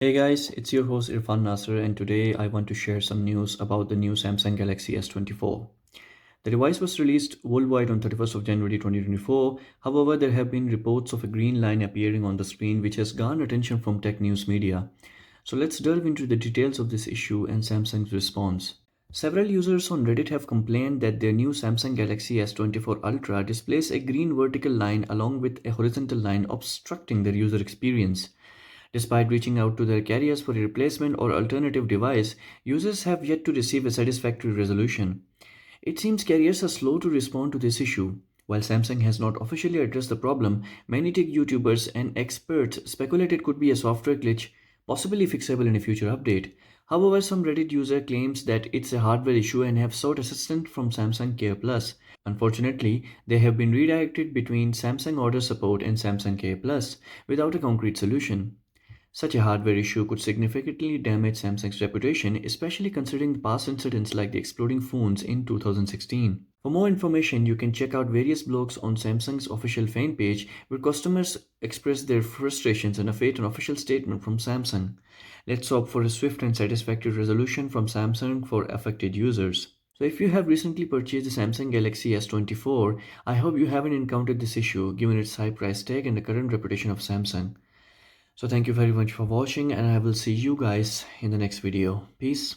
Hey guys, it's your host Irfan Nasser, and today I want to share some news about the new Samsung Galaxy S24. The device was released worldwide on 31st of January 2024. However, there have been reports of a green line appearing on the screen which has garnered attention from tech news media. So let's delve into the details of this issue and Samsung's response. Several users on Reddit have complained that their new Samsung Galaxy S24 Ultra displays a green vertical line along with a horizontal line obstructing their user experience. Despite reaching out to their carriers for a replacement or alternative device, users have yet to receive a satisfactory resolution. It seems carriers are slow to respond to this issue. While Samsung has not officially addressed the problem, many tech YouTubers and experts speculate it could be a software glitch, possibly fixable in a future update. However, some Reddit user claims that it's a hardware issue and have sought assistance from Samsung Care Plus. Unfortunately, they have been redirected between Samsung Order Support and Samsung Care Plus without a concrete solution. Such a hardware issue could significantly damage Samsung's reputation, especially considering past incidents like the exploding phones in 2016. For more information, you can check out various blogs on Samsung's official fan page where customers express their frustrations and await an official statement from Samsung. Let's hope for a swift and satisfactory resolution from Samsung for affected users. So if you have recently purchased the Samsung Galaxy S24, I hope you haven't encountered this issue given its high price tag and the current reputation of Samsung. So thank you very much for watching and I will see you guys in the next video. Peace.